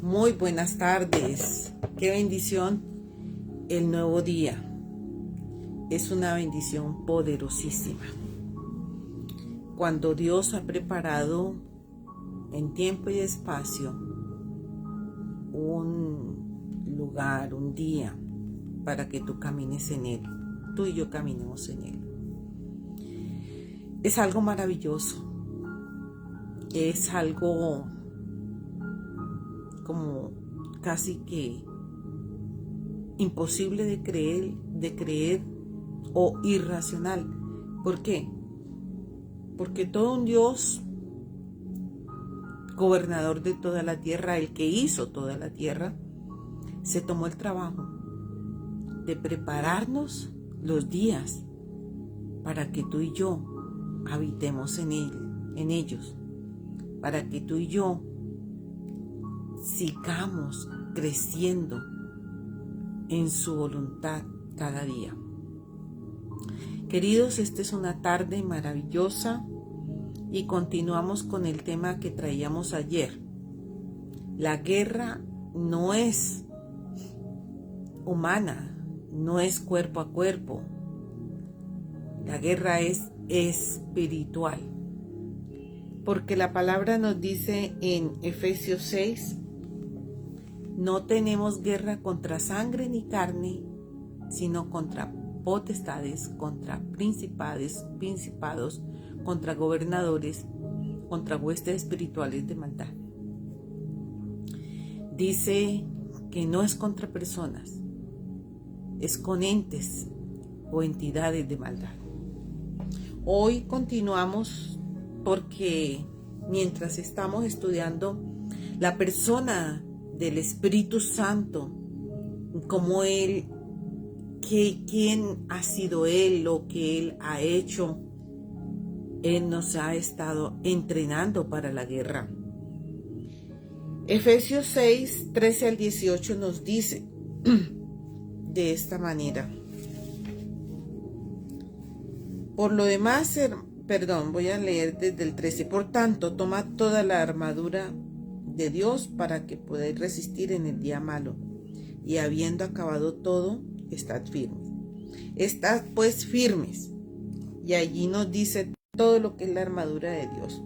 Muy buenas tardes. Qué bendición el nuevo día. Es una bendición poderosísima. Cuando Dios ha preparado en tiempo y espacio un lugar, un día, para que tú camines en Él, tú y yo caminemos en Él. Es algo maravilloso. Es algo como casi que imposible de creer o irracional. ¿Por qué? Porque todo un Dios, gobernador de toda la tierra, el que hizo toda la tierra, se tomó el trabajo de prepararnos los días para que tú y yo habitemos en ellos, para que tú y yo sigamos creciendo en su voluntad cada día. Queridos, esta es una tarde maravillosa y continuamos con el tema que traíamos ayer. La guerra no es humana, no es cuerpo a cuerpo. La guerra es espiritual. Porque la palabra nos dice en Efesios 6, no tenemos guerra contra sangre ni carne, sino contra potestades, contra principados, contra gobernadores, contra huestes espirituales de maldad. Dice que no es contra personas, es con entes o entidades de maldad. Hoy continuamos porque mientras estamos estudiando la persona del Espíritu Santo, como Él, quién ha sido Él, lo que Él ha hecho, Él nos ha estado entrenando para la guerra. Efesios 6, 13 al 18 nos dice de esta manera. Por lo demás, voy a leer desde el 13. Por tanto, tomad toda la armadura de Dios para que podáis resistir en el día malo. Y habiendo acabado todo, estad firmes. Estad pues firmes. Y allí nos dice todo lo que es la armadura de Dios.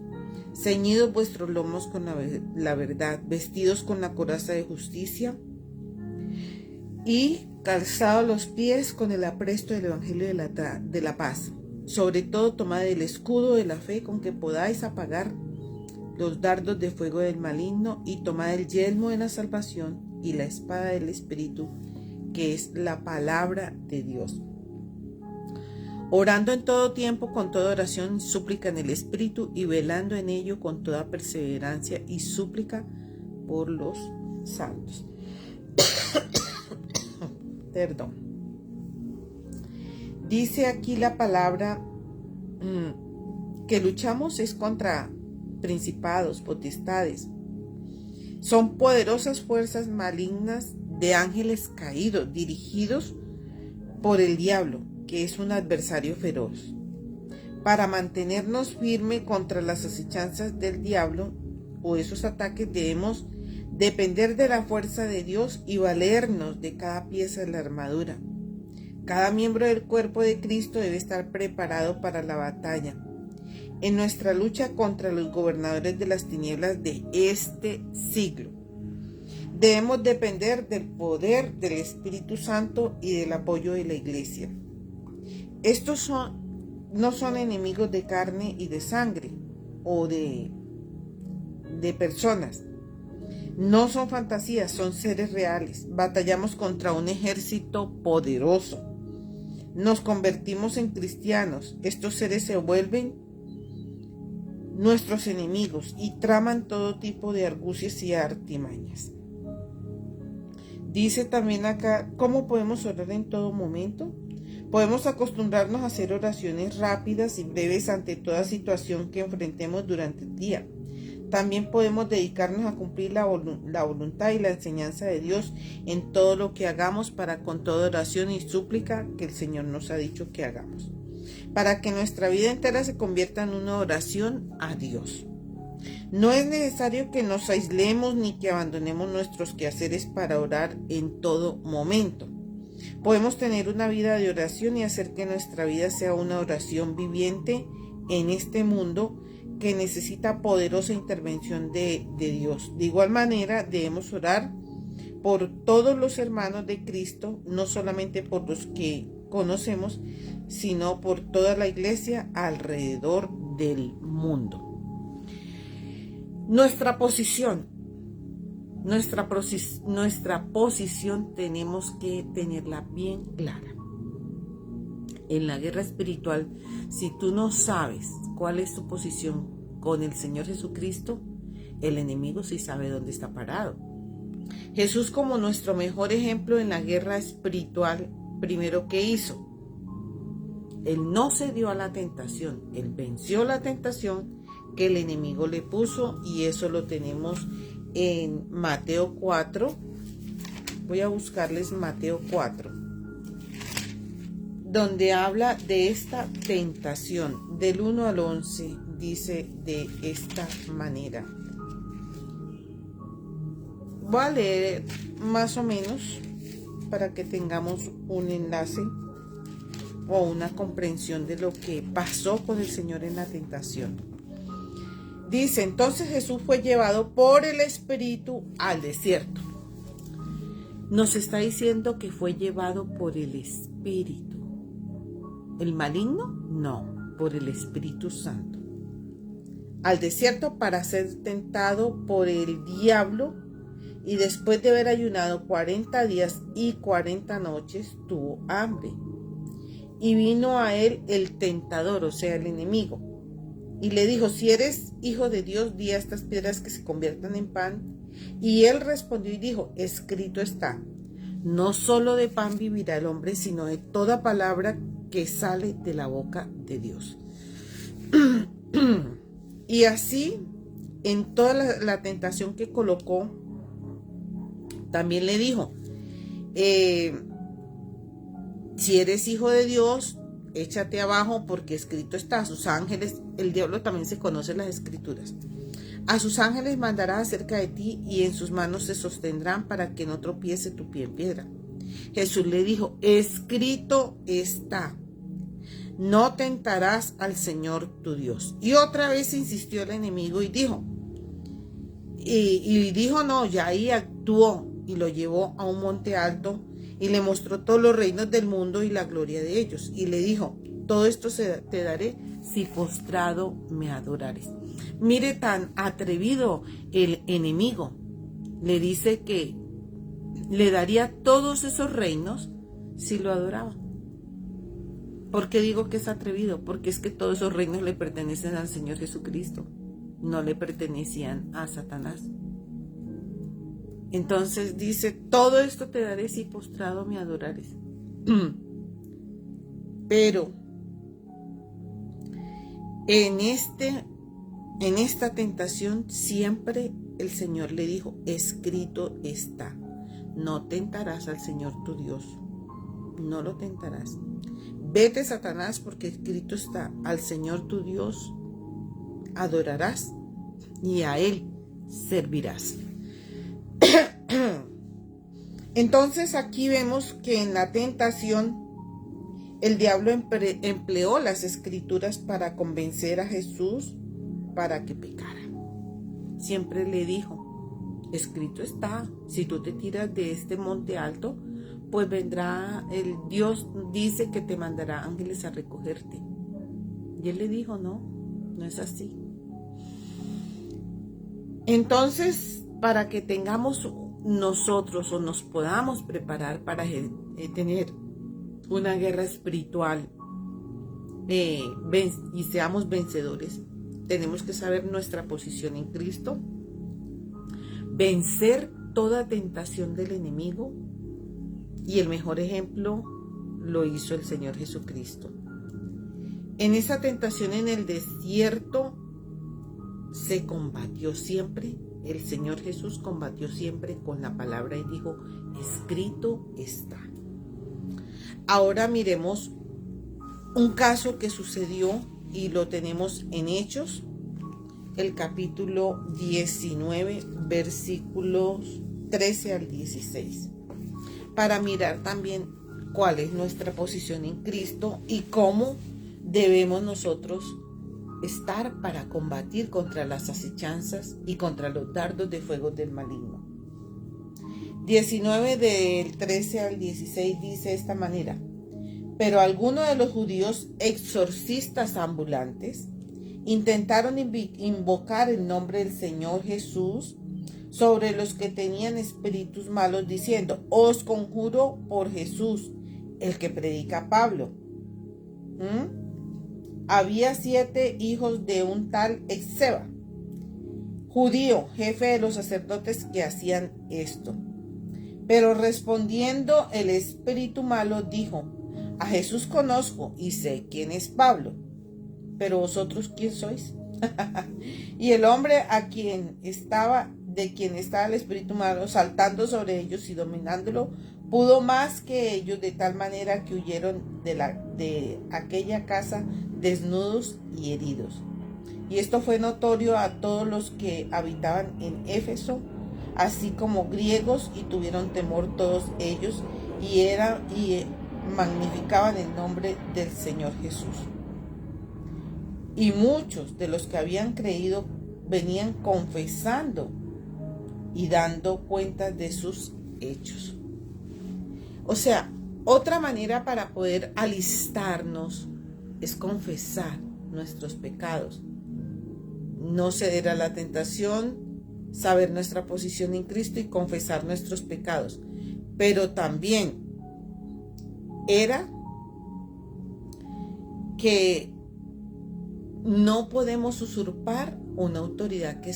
Ceñidos vuestros lomos con la verdad, vestidos con la coraza de justicia y calzados los pies con el apresto del evangelio de la paz. Sobre todo tomad el escudo de la fe con que podáis apagar los dardos de fuego del maligno, y tomad el yelmo de la salvación y la espada del Espíritu, que es la palabra de Dios. Orando en todo tiempo con toda oración y súplica en el Espíritu, y velando en ello con toda perseverancia y súplica por los santos. Perdón. Dice aquí la palabra que luchamos es contra principados, potestades. Son poderosas fuerzas malignas de ángeles caídos, dirigidos por el diablo, que es un adversario feroz. Para mantenernos firmes contra las acechanzas del diablo o esos ataques, debemos depender de la fuerza de Dios y valernos de cada pieza de la armadura. Cada miembro del cuerpo de Cristo debe estar preparado para la batalla en nuestra lucha contra los gobernadores de las tinieblas de este siglo. Debemos depender del poder del Espíritu Santo y del apoyo de la Iglesia. Estos no son enemigos de carne y de sangre o de personas. No son fantasías, son seres reales. Batallamos contra un ejército poderoso. Nos convertimos en cristianos. Estos seres se vuelven nuestros enemigos y traman todo tipo de argucias y artimañas. Dice también acá, ¿cómo podemos orar en todo momento? Podemos acostumbrarnos a hacer oraciones rápidas y breves ante toda situación que enfrentemos durante el día. También podemos dedicarnos a cumplir la voluntad y la enseñanza de Dios en todo lo que hagamos, para con toda oración y súplica que el Señor nos ha dicho que hagamos, para que nuestra vida entera se convierta en una oración a Dios. No es necesario que nos aislemos ni que abandonemos nuestros quehaceres para orar en todo momento. Podemos tener una vida de oración y hacer que nuestra vida sea una oración viviente en este mundo que necesita poderosa intervención de Dios. De igual manera, debemos orar por todos los hermanos de Cristo, no solamente por los que conocemos, sino por toda la iglesia alrededor del mundo. Nuestra posición tenemos que tenerla bien clara. En la guerra espiritual, si tú no sabes cuál es tu posición con el Señor Jesucristo, el enemigo sí sabe dónde está parado. Jesús, como nuestro mejor ejemplo en la guerra espiritual, primero, ¿qué hizo? Él no se dio a la tentación, él venció la tentación que el enemigo le puso, y eso lo tenemos en Mateo 4. Voy a buscarles Mateo 4, donde habla de esta tentación. Del 1 al 11 dice de esta manera. Voy a leer más o menos para que tengamos un enlace o una comprensión de lo que pasó con el Señor en la tentación. Dice: entonces Jesús fue llevado por el Espíritu al desierto. Nos está diciendo que fue llevado por el Espíritu. ¿El maligno? No, por el Espíritu Santo. Al desierto para ser tentado por el diablo, y después de haber ayunado 40 días y 40 noches, tuvo hambre. Y vino a él el tentador, o sea, el enemigo, y le dijo: si eres hijo de Dios, di a estas piedras que se conviertan en pan. Y él respondió y dijo: escrito está, no solo de pan vivirá el hombre, sino de toda palabra que sale de la boca de Dios. Y así, en toda la tentación que colocó, también le dijo: si eres hijo de Dios, échate abajo, porque escrito está, a sus ángeles, el diablo también se conoce las escrituras, a sus ángeles mandará acerca de ti, y en sus manos te sostendrán para que no tropiece tu pie en piedra. Jesús le dijo: escrito está, no tentarás al Señor tu Dios. Y otra vez insistió el enemigo y dijo, no, ya ahí actuó, y lo llevó a un monte alto y le mostró todos los reinos del mundo y la gloria de ellos, y le dijo: todo esto te daré si postrado me adorares. Mire, tan atrevido el enemigo. Le dice que le daría todos esos reinos si lo adoraba. ¿Por qué digo que es atrevido? Porque es que todos esos reinos le pertenecen al Señor Jesucristo, no le pertenecían a Satanás. Entonces dice: todo esto te daré si postrado me adorares. Pero en esta tentación siempre el Señor le dijo: escrito está, no tentarás al Señor tu Dios, no lo tentarás. Vete, Satanás, porque escrito está, al Señor tu Dios adorarás y a Él servirás. Entonces aquí vemos que en la tentación el diablo empleó las escrituras para convencer a Jesús para que pecara. Siempre le dijo: escrito está, si tú te tiras de este monte alto, pues vendrá el Dios, dice que te mandará ángeles a recogerte. Y él le dijo: no es así. Entonces, para que tengamos nosotros o nos podamos preparar para tener una guerra espiritual y seamos vencedores, tenemos que saber nuestra posición en Cristo, vencer toda tentación del enemigo, y el mejor ejemplo lo hizo el Señor Jesucristo. En esa tentación en el desierto se combatió siempre. El Señor Jesús combatió siempre con la palabra y dijo: escrito está. Ahora miremos un caso que sucedió y lo tenemos en Hechos, el capítulo 19, versículos 13 al 16, para mirar también cuál es nuestra posición en Cristo y cómo debemos nosotros estar para combatir contra las acechanzas y contra los dardos de fuego del maligno. 19 del 13 al 16 dice de esta manera: pero algunos de los judíos exorcistas ambulantes intentaron invocar el nombre del Señor Jesús sobre los que tenían espíritus malos, diciendo: os conjuro por Jesús, el que predica Pablo. Había 7 hijos de un tal Esceva, judío, jefe de los sacerdotes, que hacían esto. Pero respondiendo el espíritu malo dijo: a Jesús conozco y sé quién es Pablo, pero vosotros ¿quién sois? Y el hombre de quien estaba el espíritu malo, saltando sobre ellos y dominándolo, pudo más que ellos, de tal manera que huyeron de aquella casa desnudos y heridos. Y esto fue notorio a todos los que habitaban en Éfeso, así como griegos, y tuvieron temor todos ellos y magnificaban el nombre del Señor Jesús. Y muchos de los que habían creído venían confesando y dando cuenta de sus hechos. O sea, otra manera para poder alistarnos es confesar nuestros pecados, no ceder a la tentación, saber nuestra posición en Cristo y confesar nuestros pecados. Pero también era que no podemos usurpar una autoridad que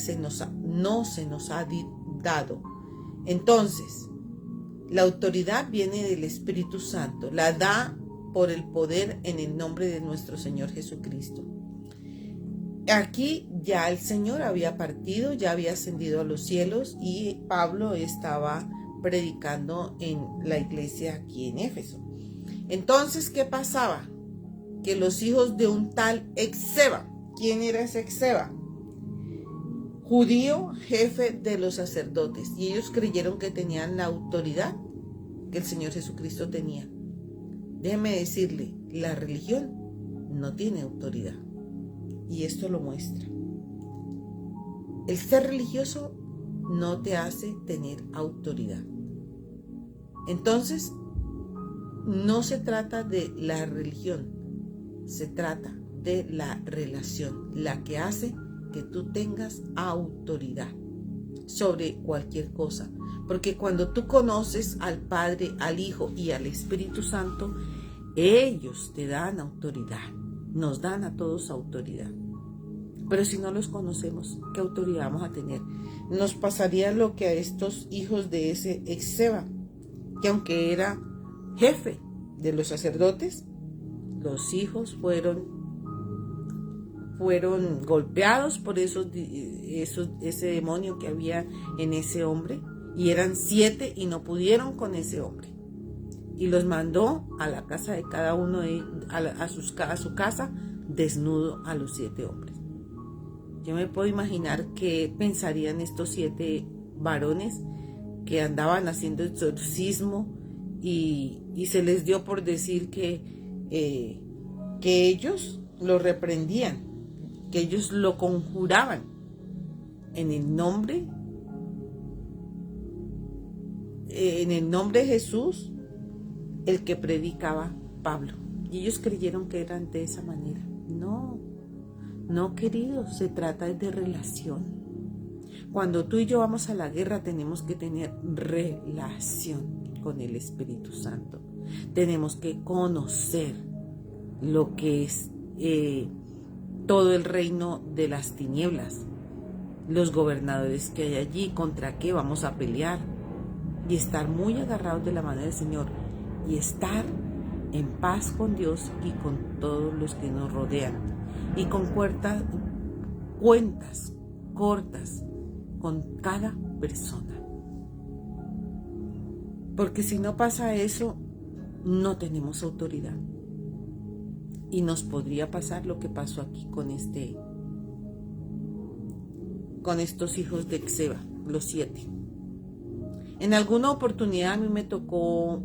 no se nos ha dado. Entonces, la autoridad viene del Espíritu Santo, la da por el poder en el nombre de nuestro Señor Jesucristo. Aquí ya el Señor había partido, ya había ascendido a los cielos, y Pablo estaba predicando en la iglesia aquí en Éfeso. Entonces, ¿qué pasaba? Que los hijos de un tal Esceva, ¿quién era ese Esceva? Judío, jefe de los sacerdotes, y ellos creyeron que tenían la autoridad que el Señor Jesucristo tenía. Déjeme decirle, la religión no tiene autoridad, y esto lo muestra. El ser religioso no te hace tener autoridad. Entonces, no se trata de la religión, se trata de la relación, la que hace que tú tengas autoridad sobre cualquier cosa. Porque cuando tú conoces al Padre, al Hijo y al Espíritu Santo, ellos te dan autoridad, nos dan a todos autoridad. Pero si no los conocemos, ¿qué autoridad vamos a tener? Nos pasaría lo que a estos hijos de ese Esceva, que aunque era jefe de los sacerdotes, los hijos fueron golpeados por ese demonio que había en ese hombre, y eran 7 y no pudieron con ese hombre, y los mandó a la casa de cada uno a su casa desnudo a los 7 hombres. Yo me puedo imaginar qué pensarían estos 7 varones que andaban haciendo exorcismo y se les dio por decir que ellos lo reprendían, que ellos lo conjuraban en el nombre de Jesús, el que predicaba Pablo. Y ellos creyeron que eran de esa manera. No, queridos, se trata de relación. Cuando tú y yo vamos a la guerra, tenemos que tener relación con el Espíritu Santo. Tenemos que conocer lo que es todo el reino de las tinieblas, los gobernadores que hay allí, contra qué vamos a pelear, y estar muy agarrados de la mano del Señor y estar en paz con Dios y con todos los que nos rodean, y con cuentas cortas con cada persona. Porque si no pasa eso, no tenemos autoridad. Y nos podría pasar lo que pasó aquí con este con estos hijos de Exeba, los 7. En alguna oportunidad a mí me tocó,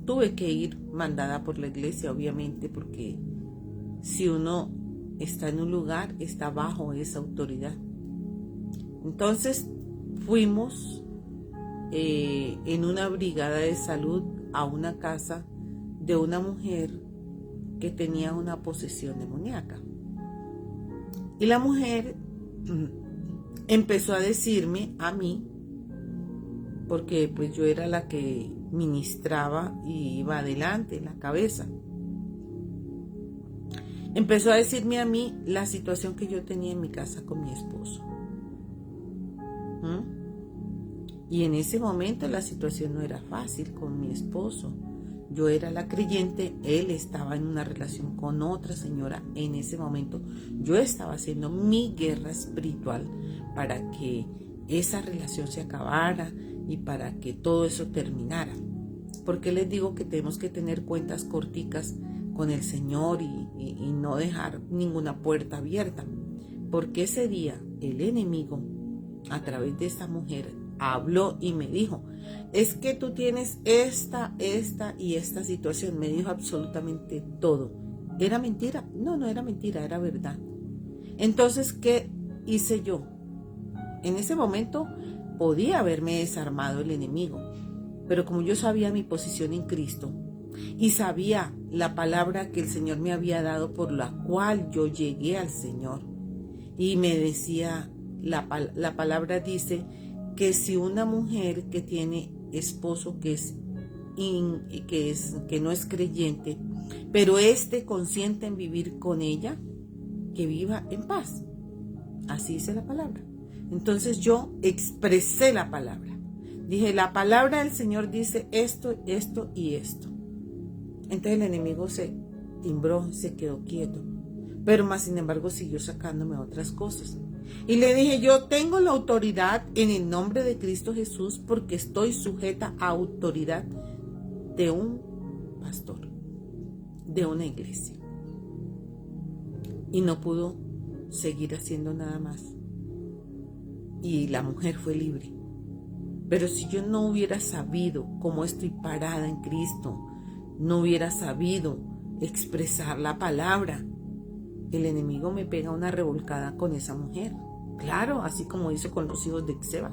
tuve que ir mandada por la iglesia, obviamente, porque si uno está en un lugar, está bajo esa autoridad. Entonces fuimos en una brigada de salud a una casa de una mujer que tenía una posesión demoníaca. Y la mujer empezó a decirme a mí, porque pues yo era la que ministraba y iba adelante, la cabeza. Empezó a decirme a mí la situación que yo tenía en mi casa con mi esposo. Y en ese momento la situación no era fácil con mi esposo. Yo era la creyente, él estaba en una relación con otra señora. En ese momento yo estaba haciendo mi guerra espiritual para que esa relación se acabara y para que todo eso terminara. Porque les digo que tenemos que tener cuentas corticas con el Señor y no dejar ninguna puerta abierta. Porque ese día el enemigo, a través de esta mujer, habló y me dijo: es que tú tienes esta y esta situación. Me dijo absolutamente todo. ¿Era mentira? No era mentira, era verdad. Entonces, ¿qué hice yo? En ese momento podía haberme desarmado el enemigo, pero como yo sabía mi posición en Cristo y sabía la palabra que el Señor me había dado, por la cual yo llegué al Señor, y me decía, la palabra dice que si una mujer que tiene esposo que no es creyente, pero consiente en vivir con ella, que viva en paz. Así dice la palabra. Entonces yo expresé la palabra. Dije, la palabra del Señor dice esto, esto y esto. Entonces el enemigo se timbró, se quedó quieto. Pero más sin embargo siguió sacándome otras cosas. Y le dije, yo tengo la autoridad en el nombre de Cristo Jesús, porque estoy sujeta a autoridad de un pastor, de una iglesia. Y no pudo seguir haciendo nada más. Y la mujer fue libre. Pero si yo no hubiera sabido cómo estoy parada en Cristo, no hubiera sabido expresar la palabra, el enemigo me pega una revolcada con esa mujer. Claro, así como hizo con los hijos de Exeba.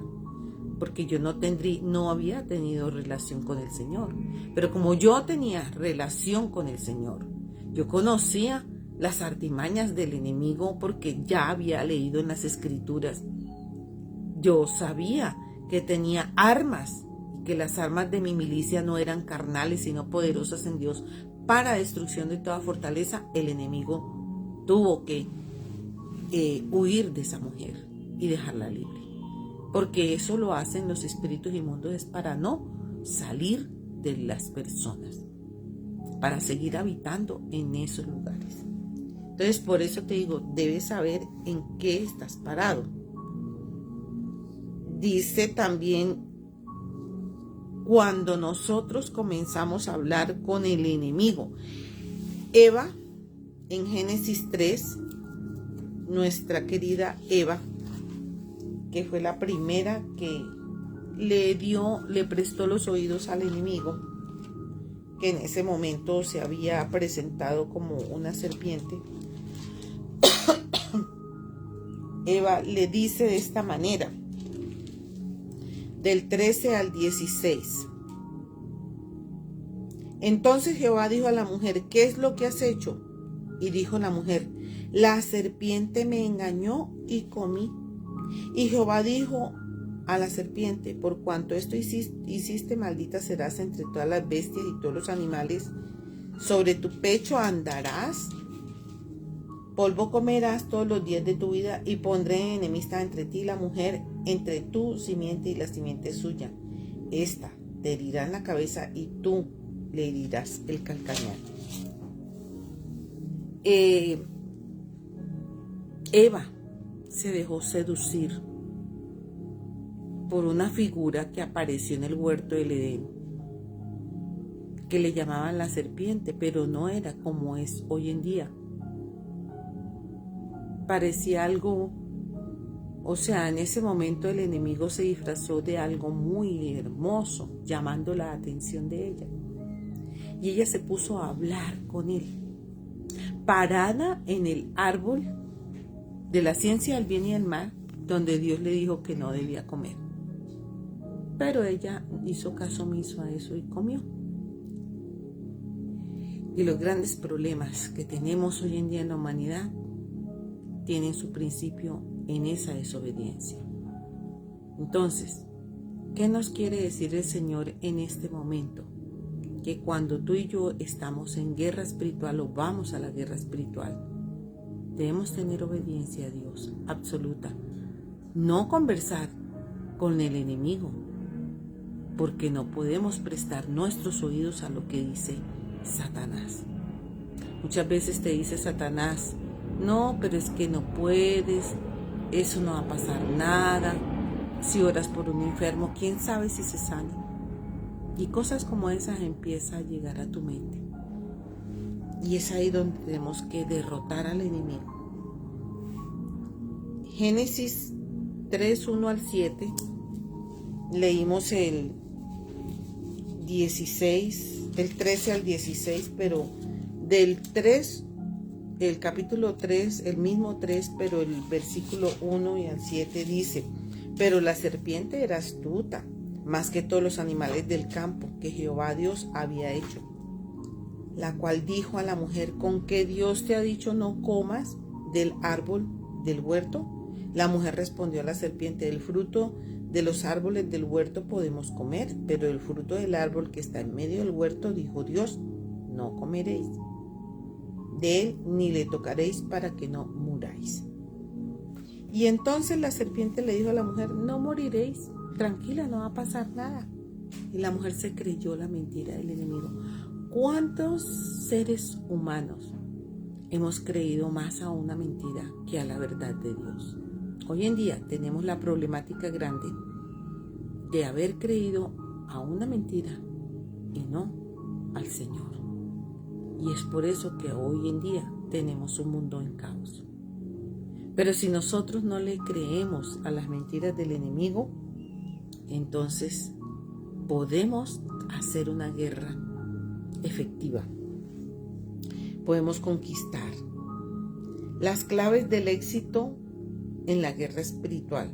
Porque yo no había tenido relación con el Señor. Pero como yo tenía relación con el Señor, yo conocía las artimañas del enemigo, porque ya había leído en las Escrituras. Yo sabía que tenía armas, y que las armas de mi milicia no eran carnales, sino poderosas en Dios para destrucción de toda fortaleza. El enemigo tuvo que huir de esa mujer y dejarla libre, porque eso lo hacen los espíritus inmundos, es para no salir de las personas, para seguir habitando en esos lugares. Entonces, por eso te digo, debes saber en qué estás parado. Dice también, cuando nosotros comenzamos a hablar con el enemigo, Eva, en Génesis 3, nuestra querida Eva, que fue la primera que le prestó los oídos al enemigo, que en ese momento se había presentado como una serpiente. Eva le dice de esta manera, del 13 al 16. Entonces Jehová dijo a la mujer: ¿qué es lo que has hecho? Y dijo la mujer: la serpiente me engañó y comí. Y Jehová dijo a la serpiente: por cuanto esto hiciste, maldita serás entre todas las bestias y todos los animales. Sobre tu pecho andarás, polvo comerás todos los días de tu vida, y pondré enemistad entre ti y la mujer, entre tu simiente y la simiente suya. Esta te herirá en la cabeza y tú le herirás el calcañar. Eva se dejó seducir por una figura que apareció en el huerto del Edén, que le llamaban la serpiente, pero no era como es hoy en día. Parecía algo O sea, en ese momento el enemigo se disfrazó de algo muy hermoso, llamando la atención de ella. Y ella se puso a hablar con él, parada en el árbol de la ciencia del bien y del mal, donde Dios le dijo que no debía comer. Pero ella hizo caso omiso a eso y comió. Y los grandes problemas que tenemos hoy en día en la humanidad tienen su principio en esa desobediencia. Entonces, ¿qué nos quiere decir el Señor en este momento? Que cuando tú y yo estamos en guerra espiritual o vamos a la guerra espiritual, debemos tener obediencia a Dios absoluta. No conversar con el enemigo, porque no podemos prestar nuestros oídos a lo que dice Satanás. Muchas veces te dice Satanás, no, pero es que no puedes, eso no va a pasar nada, si oras por un enfermo, quién sabe si se sana. Y cosas como esas empiezan a llegar a tu mente. Y es ahí donde tenemos que derrotar al enemigo. Génesis 3, 1 al 7, leímos el 16, del 13 al 16, pero del 3, el capítulo 3, el mismo 3, pero el versículo 1 y al 7 dice, pero la serpiente era astuta, más que todos los animales del campo que Jehová Dios había hecho, la cual dijo a la mujer, ¿con qué Dios te ha dicho no comas del árbol del huerto? La mujer respondió a la serpiente, del fruto de los árboles del huerto podemos comer, pero el fruto del árbol que está en medio del huerto, dijo Dios, no comeréis de él ni le tocaréis para que no muráis. Y entonces la serpiente le dijo a la mujer, no moriréis, tranquila, no va a pasar nada. Y la mujer se creyó la mentira del enemigo. ¿Cuántos seres humanos hemos creído más a una mentira que a la verdad de Dios? Hoy en día tenemos la problemática grande de haber creído a una mentira y no al Señor. Y es por eso que hoy en día tenemos un mundo en caos. Pero si nosotros no le creemos a las mentiras del enemigo, entonces podemos hacer una guerra efectiva. Podemos conquistar. Las claves del éxito en la guerra espiritual.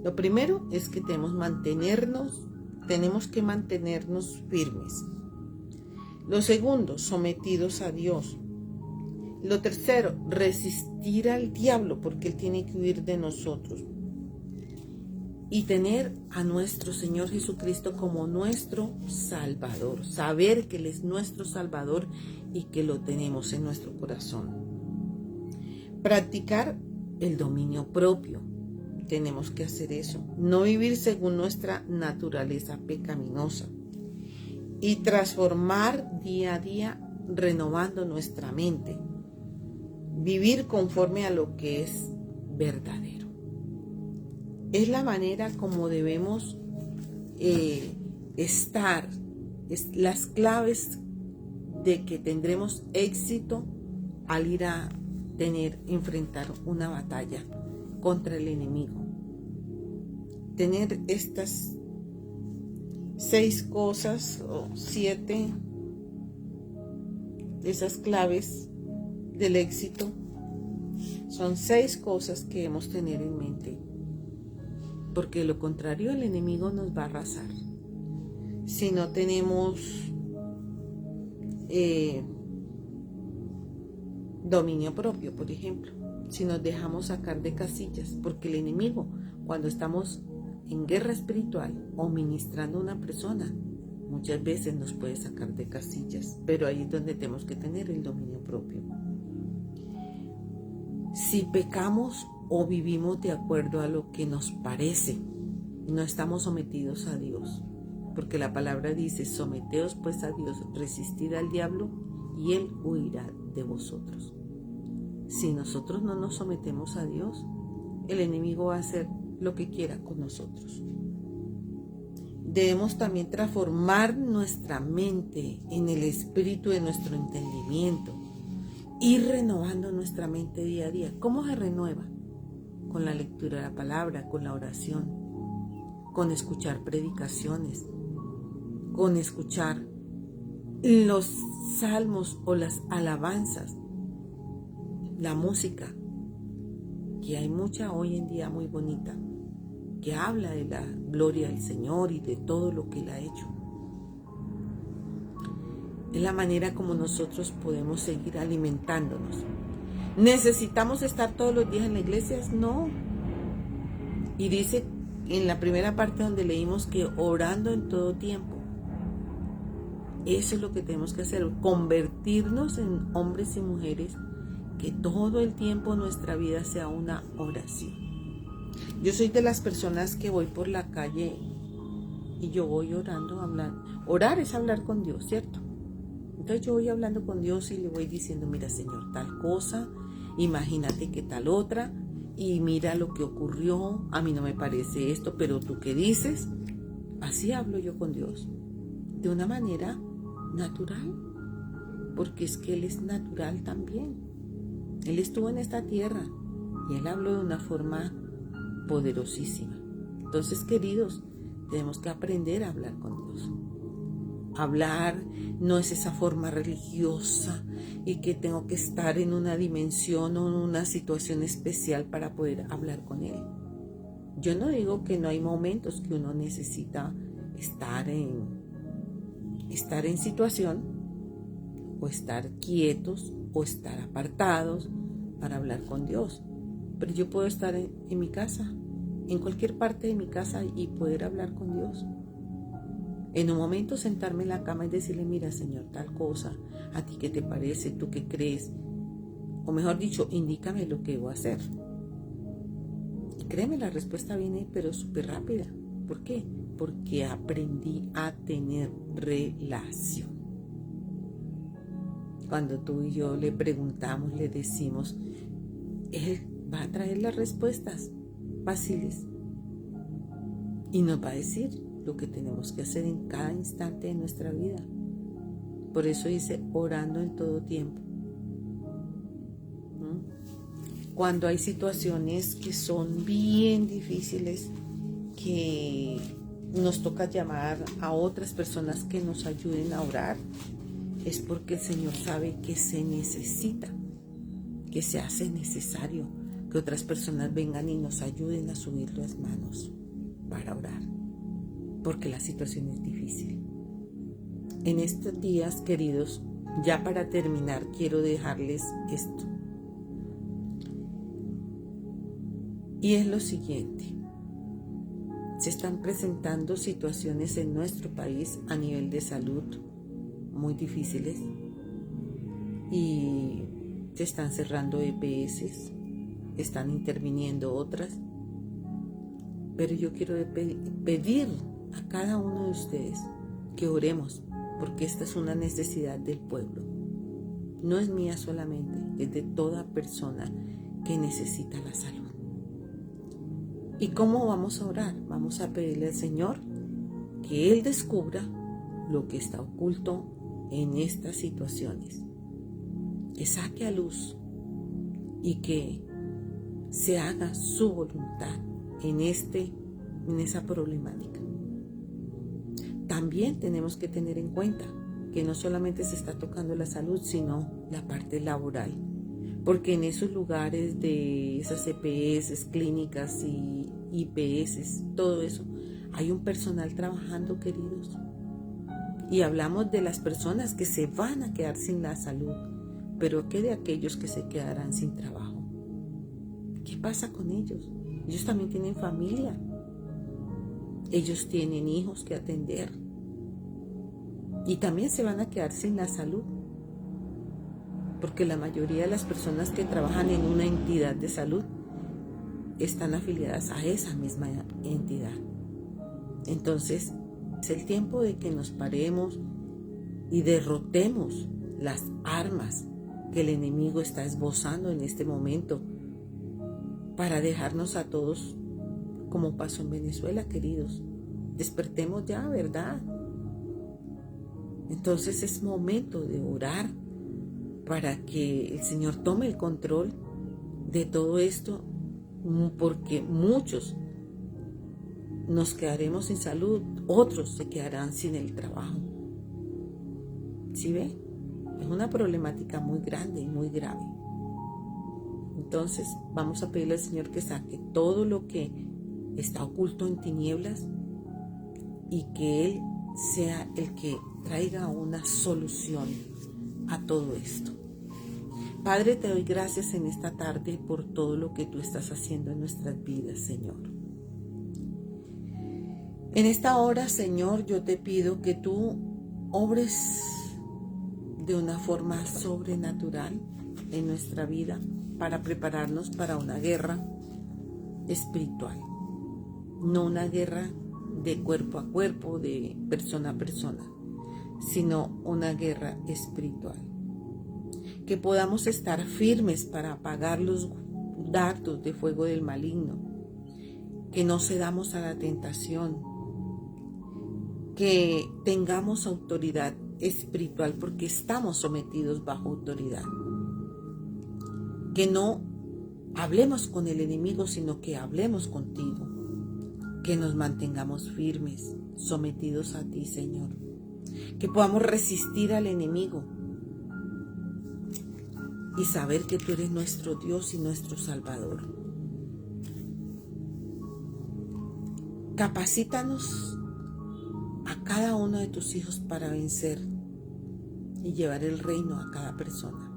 Lo primero es que tenemos que mantenernos firmes. Lo segundo, sometidos a Dios. Lo tercero, resistir al diablo porque él tiene que huir de nosotros. Y tener a nuestro Señor Jesucristo como nuestro Salvador. Saber que Él es nuestro Salvador y que lo tenemos en nuestro corazón. Practicar el dominio propio. Tenemos que hacer eso. No vivir según nuestra naturaleza pecaminosa. Y transformar día a día renovando nuestra mente. Vivir conforme a lo que es verdadero. Es la manera como debemos estar. Es las claves de que tendremos éxito al ir a enfrentar una batalla contra el enemigo. Tener estas 6 cosas o 7, esas claves del éxito, son 6 cosas que debemos tener en mente, porque de lo contrario el enemigo nos va a arrasar. Si no tenemos dominio propio, por ejemplo, si nos dejamos sacar de casillas, porque el enemigo, cuando estamos en guerra espiritual o ministrando a una persona, muchas veces nos puede sacar de casillas, pero ahí es donde tenemos que tener el dominio propio. Si pecamos o vivimos de acuerdo a lo que nos parece, no estamos sometidos a Dios, porque la palabra dice, someteos pues a Dios, resistid al diablo y él huirá de vosotros. Si nosotros no nos sometemos a Dios, el enemigo va a hacer lo que quiera con nosotros. Debemos también transformar nuestra mente en el espíritu de nuestro entendimiento, ir renovando nuestra mente día a día. ¿Cómo se renueva? con la lectura de la palabra, con la oración, con escuchar predicaciones, con escuchar los salmos o las alabanzas, la música, que hay mucha hoy en día muy bonita, que habla de la gloria del Señor y de todo lo que Él ha hecho. Es la manera como nosotros podemos seguir alimentándonos. ¿Necesitamos estar todos los días en la iglesia? No. Y dice en la primera parte donde leímos que orando en todo tiempo. Eso es lo que tenemos que hacer, convertirnos en hombres y mujeres que todo el tiempo nuestra vida sea una oración. Yo soy de las personas que voy por la calle y yo voy orando, hablando. Orar es hablar con Dios, ¿cierto? Entonces yo voy hablando con Dios y le voy diciendo, mira Señor, tal cosa, imagínate que tal otra, y mira lo que ocurrió, a mí no me parece esto, pero tú qué dices. Así hablo yo con Dios, de una manera natural, porque es que Él es natural también. Él estuvo en esta tierra y Él habló de una forma poderosísima. Entonces, queridos, tenemos que aprender a hablar con Dios. Hablar no es esa forma religiosa y que tengo que estar en una dimensión o en una situación especial para poder hablar con Él. Yo no digo que no hay momentos que uno necesita estar en situación o estar quietos o estar apartados para hablar con Dios. Pero yo puedo estar en mi casa, en cualquier parte de mi casa y poder hablar con Dios. En un momento sentarme en la cama y decirle, mira Señor, tal cosa, ¿a ti qué te parece? ¿Tú qué crees? O mejor dicho, indícame lo que debo hacer. Y créeme, la respuesta viene pero súper rápida. ¿Por qué? Porque aprendí a tener relación. Cuando tú y yo le preguntamos, le decimos, Él va a traer las respuestas fáciles y nos va a decir lo que tenemos que hacer en cada instante de nuestra vida. Por eso dice, orando en todo tiempo. Cuando hay situaciones que son bien difíciles, que nos toca llamar a otras personas que nos ayuden a orar, es porque el Señor sabe que se necesita, que se hace necesario que otras personas vengan y nos ayuden a subir las manos para orar, porque la situación es difícil. En estos días, queridos, ya para terminar, quiero dejarles esto. Y es lo siguiente. Se están presentando situaciones en nuestro país a nivel de salud muy difíciles y se están cerrando EPS, están interviniendo otras. Pero yo quiero pedir a cada uno de ustedes que oremos, porque esta es una necesidad del pueblo. No es mía solamente, es de toda persona que necesita la salud. ¿Y cómo vamos a orar? Vamos a pedirle al Señor que Él descubra lo que está oculto en estas situaciones, que saque a luz y que se haga su voluntad en esa problemática. También tenemos que tener en cuenta que no solamente se está tocando la salud, sino la parte laboral, porque en esos lugares de esas EPS, clínicas y IPS, todo eso, hay un personal trabajando, queridos. Y hablamos de las personas que se van a quedar sin la salud, pero ¿qué de aquellos que se quedarán sin trabajo? ¿Qué pasa con ellos? Ellos también tienen familia. Ellos tienen hijos que atender. Y también se van a quedar sin la salud. Porque la mayoría de las personas que trabajan en una entidad de salud están afiliadas a esa misma entidad. Entonces, es el tiempo de que nos paremos y derrotemos las armas que el enemigo está esbozando en este momento para dejarnos a todos como pasó en Venezuela, queridos. Despertemos ya, ¿verdad? Entonces es momento de orar para que el Señor tome el control de todo esto porque muchos nos quedaremos sin salud, otros se quedarán sin el trabajo. ¿Sí ve? Es una problemática muy grande y muy grave. Entonces vamos a pedirle al Señor que saque todo lo que está oculto en tinieblas y que Él sea el que traiga una solución a todo esto. Padre, te doy gracias en esta tarde por todo lo que tú estás haciendo en nuestras vidas, Señor. En esta hora, Señor, yo te pido que tú obres de una forma sobrenatural en nuestra vida para prepararnos para una guerra espiritual, no una guerra de cuerpo a cuerpo, de persona a persona, sino una guerra espiritual. Que podamos estar firmes para apagar los dardos de fuego del maligno, que no cedamos a la tentación, que tengamos autoridad espiritual porque estamos sometidos bajo autoridad, que no hablemos con el enemigo, sino que hablemos contigo, que nos mantengamos firmes, sometidos a ti, Señor, que podamos resistir al enemigo y saber que tú eres nuestro Dios y nuestro Salvador. Capacítanos a cada uno de tus hijos para vencer y llevar el reino a cada persona.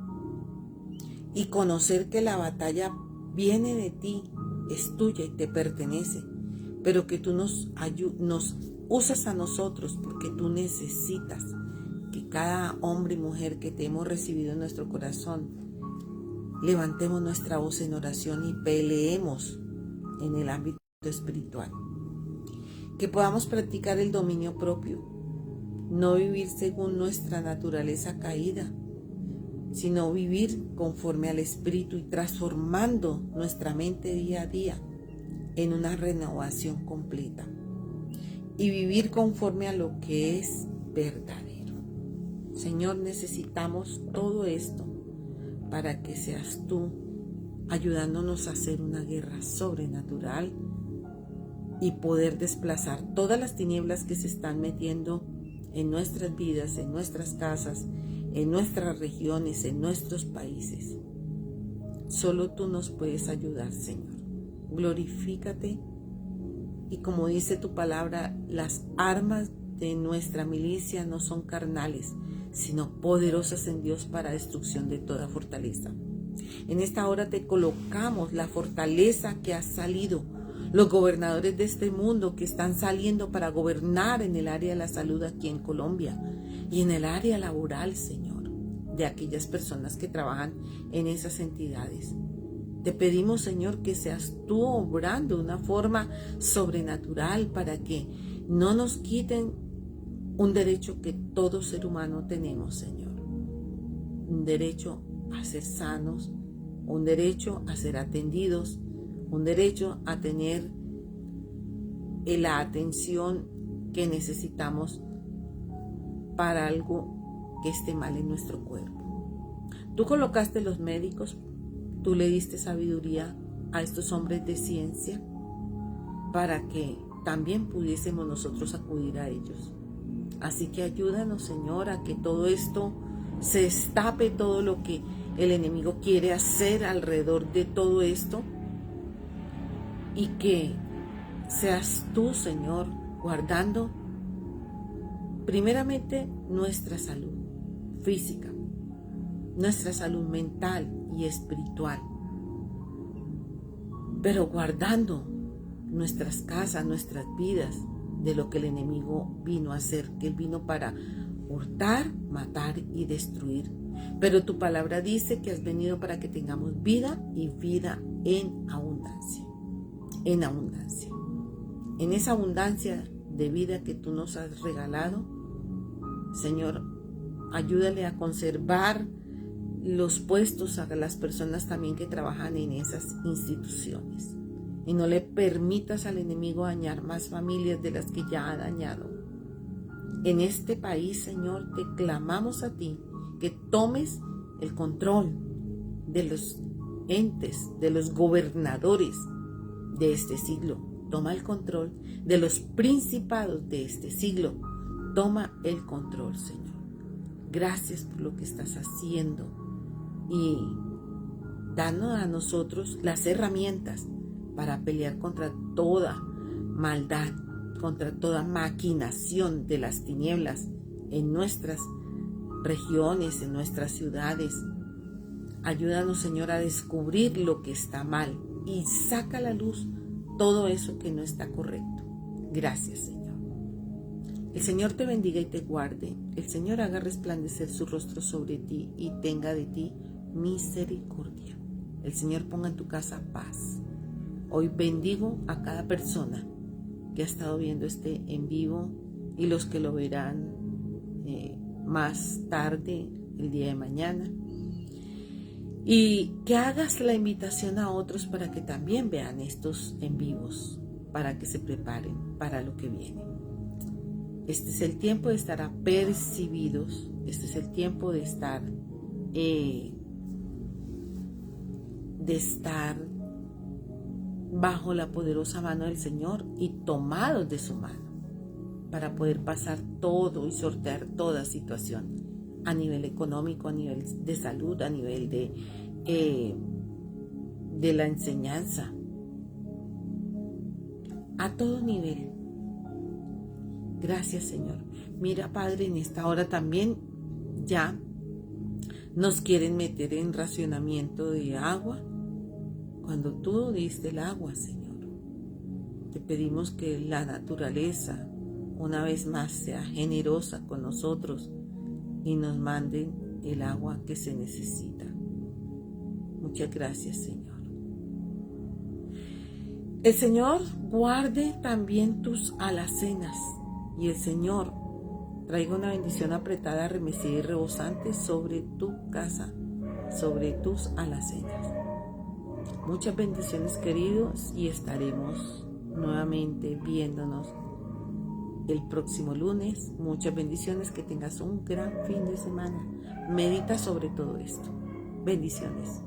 Y conocer que la batalla viene de ti, es tuya y te pertenece, pero que tú nos usas a nosotros porque tú necesitas que cada hombre y mujer que te hemos recibido en nuestro corazón levantemos nuestra voz en oración y peleemos en el ámbito espiritual. Que podamos practicar el dominio propio, no vivir según nuestra naturaleza caída, sino vivir conforme al Espíritu y transformando nuestra mente día a día en una renovación completa y vivir conforme a lo que es verdadero. Señor, necesitamos todo esto para que seas tú ayudándonos a hacer una guerra sobrenatural y poder desplazar todas las tinieblas que se están metiendo en nuestras vidas, en nuestras casas, en nuestras regiones, en nuestros países. Solo tú nos puedes ayudar, Señor. Glorifícate y como dice tu palabra, las armas de nuestra milicia no son carnales, sino poderosas en Dios para destrucción de toda fortaleza. En esta hora te colocamos la fortaleza que ha salido, los gobernadores de este mundo que están saliendo para gobernar en el área de la salud aquí en Colombia y en el área laboral, Señor, de aquellas personas que trabajan en esas entidades. Te pedimos, Señor, que seas tú obrando de una forma sobrenatural para que no nos quiten un derecho que todo ser humano tenemos, Señor. Un derecho a ser sanos, un derecho a ser atendidos, un derecho a tener la atención que necesitamos para algo que esté mal en nuestro cuerpo. Tú colocaste los médicos, tú le diste sabiduría a estos hombres de ciencia para que también pudiésemos nosotros acudir a ellos. Así que ayúdanos, Señor, a que todo esto se destape, todo lo que el enemigo quiere hacer alrededor de todo esto, y que seas tú, Señor, guardando primeramente nuestra salud física, nuestra salud mental y espiritual, pero guardando nuestras casas, nuestras vidas de lo que el enemigo vino a hacer, que él vino para hurtar, matar y destruir. Pero tu palabra dice que has venido para que tengamos vida y vida en abundancia. En abundancia. En esa abundancia de vida que tú nos has regalado, Señor, ayúdale a conservar los puestos a las personas también que trabajan en esas instituciones. Y no le permitas al enemigo dañar más familias de las que ya ha dañado. En este país, Señor, te clamamos a ti que tomes el control de los entes, de los gobernadores, de este siglo. Toma el control de los principados de este siglo. Toma el control, Señor. Gracias por lo que estás haciendo y danos a nosotros las herramientas para pelear contra toda maldad, contra toda maquinación de las tinieblas en nuestras regiones, en nuestras ciudades. Ayúdanos, Señor, a descubrir lo que está mal y saca a la luz todo eso que no está correcto. Gracias, Señor. El Señor te bendiga y te guarde. El Señor haga resplandecer su rostro sobre ti y tenga de ti misericordia. El Señor ponga en tu casa paz. Hoy bendigo a cada persona que ha estado viendo este en vivo y los que lo verán más tarde, el día de mañana. Y que hagas la invitación a otros para que también vean estos en vivos, para que se preparen para lo que viene. Este es el tiempo de estar apercibidos, este es el tiempo de estar bajo la poderosa mano del Señor y tomados de su mano para poder pasar todo y sortear toda situación a nivel económico, a nivel de salud, a nivel de la enseñanza, a todo nivel. Gracias, Señor. Mira, Padre, en esta hora también ya nos quieren meter en racionamiento de agua. Cuando tú diste el agua, Señor, te pedimos que la naturaleza una vez más sea generosa con nosotros y nos manden el agua que se necesita. Muchas gracias, Señor. El Señor guarde también tus alacenas y el Señor traiga una bendición apretada, remecida y rebosante sobre tu casa, sobre tus alacenas. Muchas bendiciones, queridos, y estaremos nuevamente viéndonos el próximo lunes. Muchas bendiciones, que tengas un gran fin de semana. Medita sobre todo esto. Bendiciones.